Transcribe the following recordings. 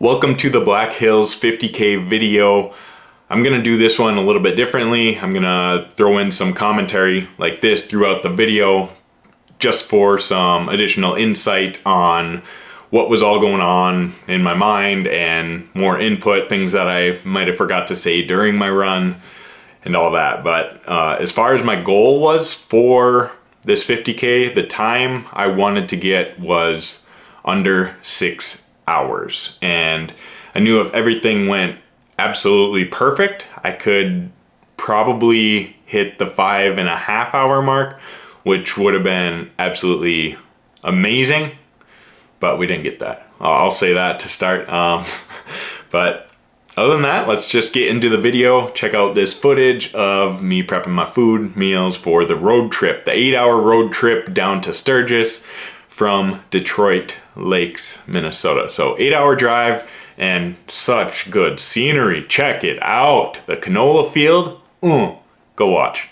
Welcome to the Black Hills 50K video. I'm gonna do this one a little bit differently. I'm gonna throw in some commentary like this throughout the video just for some additional insight on what was all going on in my mind and more input, things that I might have forgot to say during my run and all that. But as far as my goal was for this 50K, the time I wanted to get was under 6 hours. And I knew if everything went absolutely perfect, I could probably hit the 5.5 hour mark, which would have been absolutely amazing, but we didn't get that. I'll say that to start. But other than that, let's just get into the video. Check out this footage of me prepping my food, meals for the road trip, the 8-hour road trip down to Sturgis from Detroit Lakes, Minnesota. So 8-hour drive and such good scenery. Check it out. The canola field. Go watch.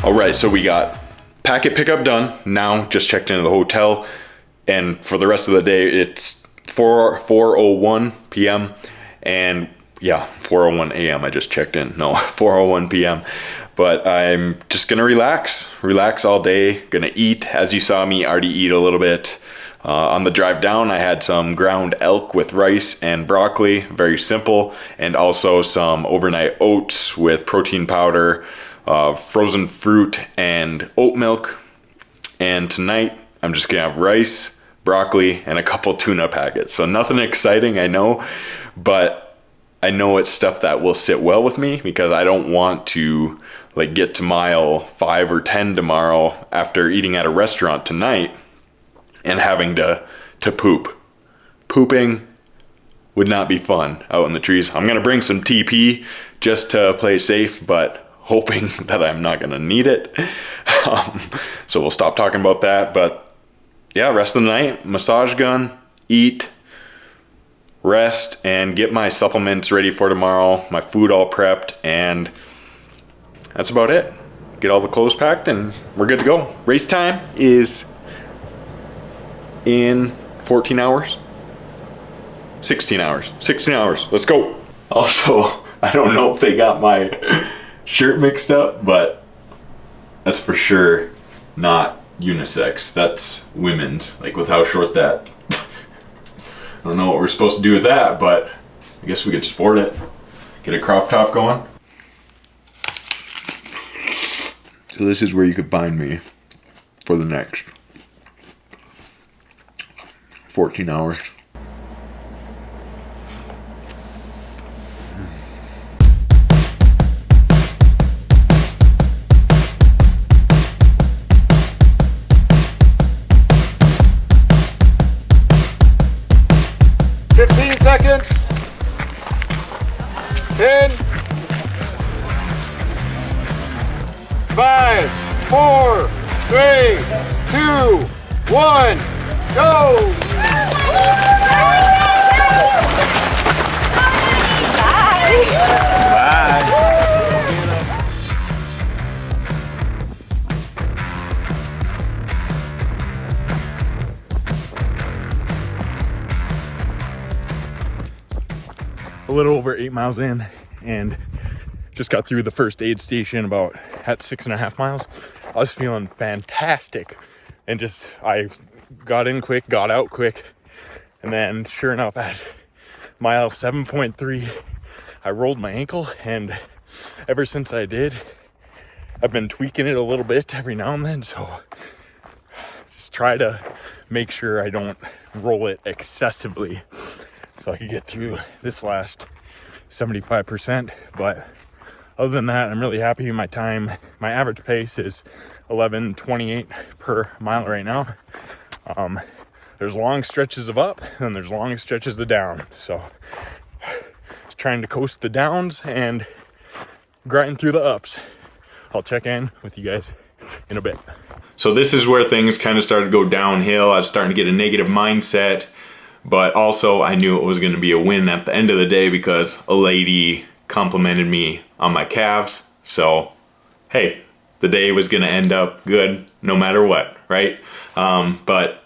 Alright, so we got packet pickup done. Now just checked into the hotel, and for the rest of the day it's 4:01 p.m. and yeah, 4:01 a.m. I just checked in. No, 4:01 p.m. But I'm just gonna relax all day. Gonna eat, as you saw me already eat a little bit. On the drive down, I had some ground elk with rice and broccoli, very simple, and also some overnight oats with protein powder, frozen fruit, and oat milk. And tonight I'm just gonna have rice, broccoli, and a couple tuna packets. So nothing exciting, I know, but I know it's stuff that will sit well with me because I don't want to like get to mile 5 or 10 tomorrow after eating at a restaurant tonight and having to poop. Pooping would not be fun out in the trees. I'm gonna bring some TP just to play safe, but hoping that I'm not gonna need it. So we'll stop talking about that. But yeah, rest of the night, massage gun, eat, rest, and get my supplements ready for tomorrow, my food all prepped, and that's about it. Get all the clothes packed and we're good to go. Race time is in 14 hours. 16 hours. 16 hours. Let's go. Also, I don't know if they got my shirt mixed up, but that's for sure not unisex. That's women's, like with how short that. I don't know what we're supposed to do with that, but I guess we could sport it. Get a crop top going. So this is where you could find me for the next 14 hours. 10, 5, 4, 3, 2, 1, go! A little over 8 miles in, and just got through the first aid station about at 6.5 miles. I was feeling fantastic, and just I got in quick, got out quick, and then sure enough at mile 7.3 I rolled my ankle, and ever since I did, I've been tweaking it a little bit every now and then, so just try to make sure I don't roll it excessively so I could get through this last 75%. But other than that, I'm really happy with my time. My average pace is 11:28 per mile right now. There's long stretches of up and there's long stretches of down, so just trying to coast the downs and grind through the ups. I'll check in with you guys in a bit. So this is where things kind of started to go downhill. I was starting to get a negative mindset, but also I knew it was going to be a win at the end of the day because a lady complimented me on my calves. So, hey, the day was going to end up good no matter what, right? But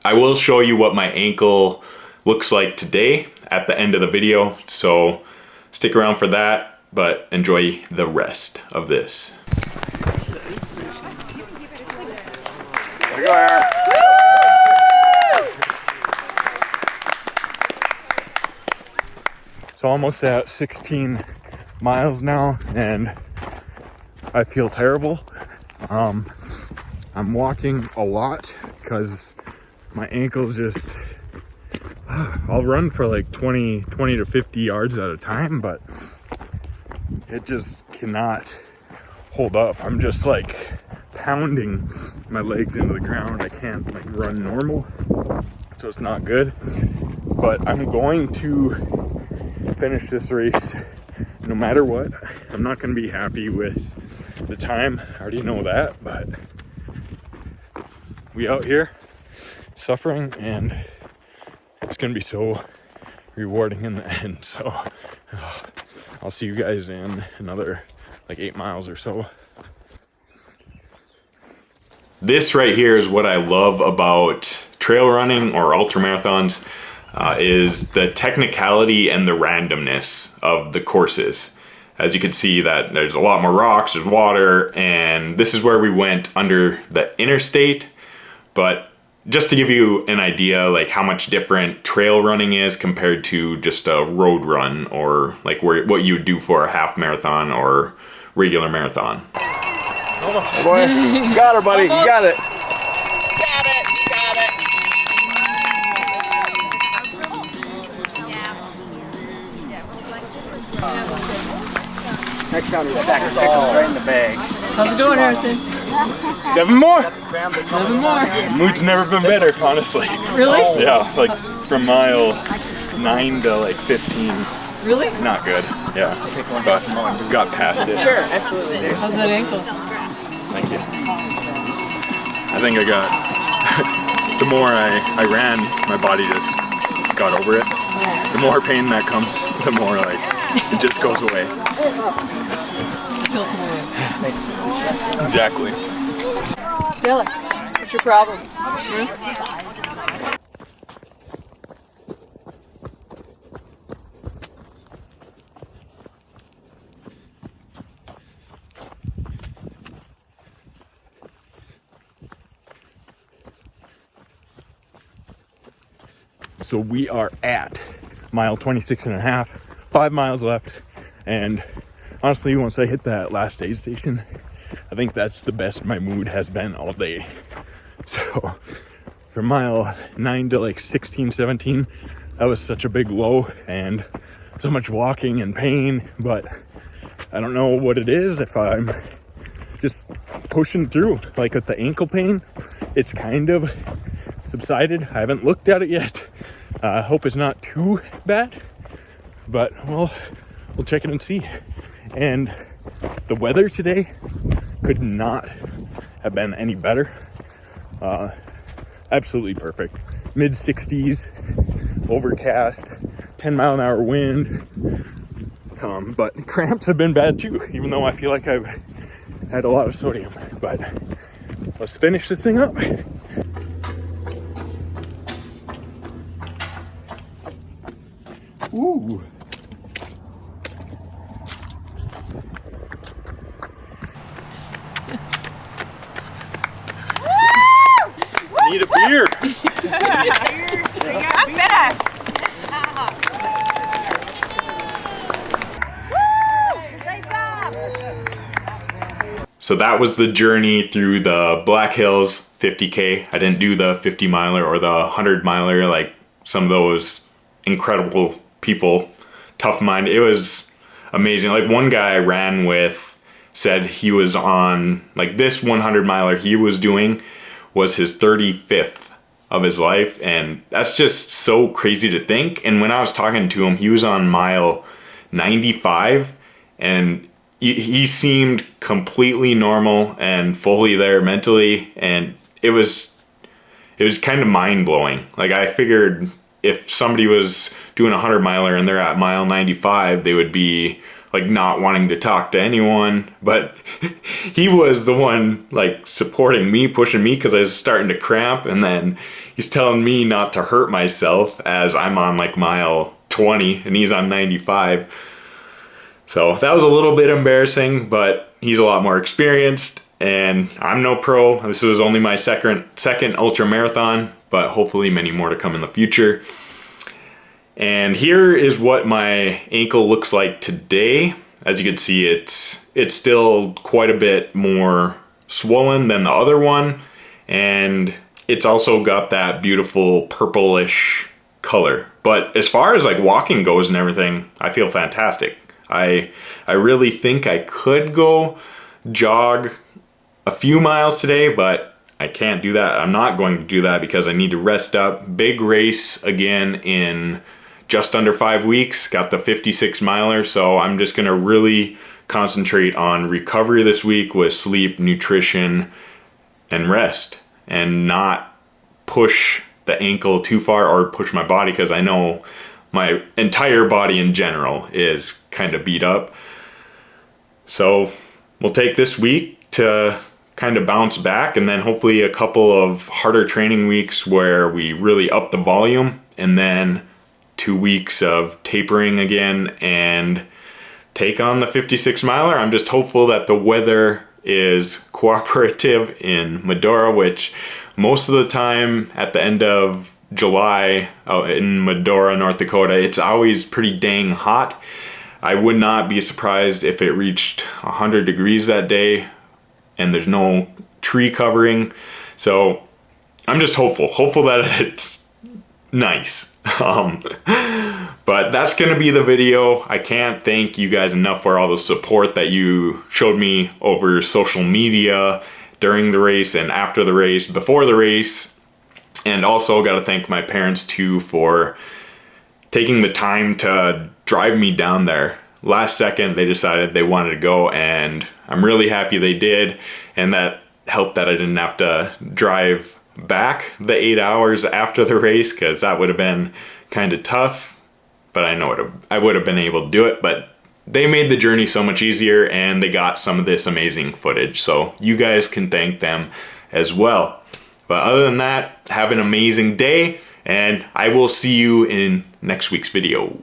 I will show you what my ankle looks like today at the end of the video. So stick around for that, but enjoy the rest of this. There you go, Aaron. So almost at 16 miles now, and I feel terrible. I'm walking a lot because my ankles just, I'll run for like 20 to 50 yards at a time, but it just cannot hold up. I'm just like pounding my legs into the ground. I can't like run normal, so it's not good. But I'm going to finish this race no matter what. I'm not going to be happy with the time. I already know that, but we out here suffering, and it's going to be so rewarding in the end. So I'll see you guys in another like 8 miles or so. This right here is what I love about trail running or ultramarathons. Is the technicality and the randomness of the courses. As you can see that there's a lot more rocks, there's water, and this is where we went under the interstate. But just to give you an idea like how much different trail running is compared to just a road run, or like what you would do for a half marathon or regular marathon. Boy, you got her, buddy. You got it. Next time you stack your pickles right in the bag. How's it going, Harrison? 7 more! 7 more. Mood's never been better, honestly. Really? Yeah, like from mile 9 to like 15. Really? Not good. Yeah, but got past it. Sure, absolutely. How's that ankle? Thank you. I think I got, the more I ran, my body just got over it. The more pain that comes, the more like, it just goes away. Exactly. Stella, what's your problem? So we are at mile 26.5, 5 miles left, and honestly, once I hit that last aid station, I think that's the best my mood has been all day. So from mile 9 to like 16, 17, that was such a big low and so much walking and pain, but I don't know what it is, if I'm just pushing through. Like with the ankle pain, it's kind of subsided. I haven't looked at it yet. I hope it's not too bad, but we'll we'll check it and see. And the weather today could not have been any better. Absolutely perfect. Mid 60s, overcast, 10-mile-an-hour wind. But cramps have been bad too, even though I feel like I've had a lot of sodium. But let's finish this thing up. Ooh. Need a beer. So that was the journey through the Black Hills 50K. I didn't do the 50 miler or the 100 miler like some of those incredible people, tough mind. It was amazing. Like one guy I ran with said he was on, like this 100 miler he was doing was his 35th of his life, and that's just so crazy to think. And when I was talking to him, he was on mile 95, and he seemed completely normal and fully there mentally, and it was kind of mind-blowing. Like I figured if somebody was doing a 100 miler and they're at mile 95, they would be like not wanting to talk to anyone, but he was the one like supporting me, pushing me, because I was starting to cramp, and then he's telling me not to hurt myself as I'm on like mile 20 and he's on 95. So that was a little bit embarrassing, but he's a lot more experienced and I'm no pro. This was only my second ultra marathon, but hopefully many more to come in the future. And here is what my ankle looks like today. As you can see, it's still quite a bit more swollen than the other one, and it's also got that beautiful purplish color. But as far as like walking goes and everything, I feel fantastic. I really think I could go jog a few miles today, but I can't do that. I'm not going to do that because I need to rest up. Big race again in just under 5 weeks, got the 56 miler, so I'm just gonna really concentrate on recovery this week with sleep, nutrition, and rest, and not push the ankle too far or push my body, because I know my entire body in general is kind of beat up. So we'll take this week to kind of bounce back, and then hopefully a couple of harder training weeks where we really up the volume, and then 2 weeks of tapering again and take on the 56 miler. I'm just hopeful that the weather is cooperative in Medora, which most of the time at the end of July out in Medora, North Dakota, it's always pretty dang hot. I would not be surprised if it reached 100 degrees that day and there's no tree covering. So I'm just hopeful that it's nice. But that's gonna be the video. I can't thank you guys enough for all the support that you showed me over social media during the race and after the race, before the race. And also gotta thank my parents too for taking the time to drive me down there. Last second they decided they wanted to go, and I'm really happy they did, and that helped that I didn't have to drive back the 8 hours after the race, because that would have been kind of tough, but I know I would have been able to do it. But they made the journey so much easier, and they got some of this amazing footage, so you guys can thank them as well. But other than that, have an amazing day, and I will see you in next week's video.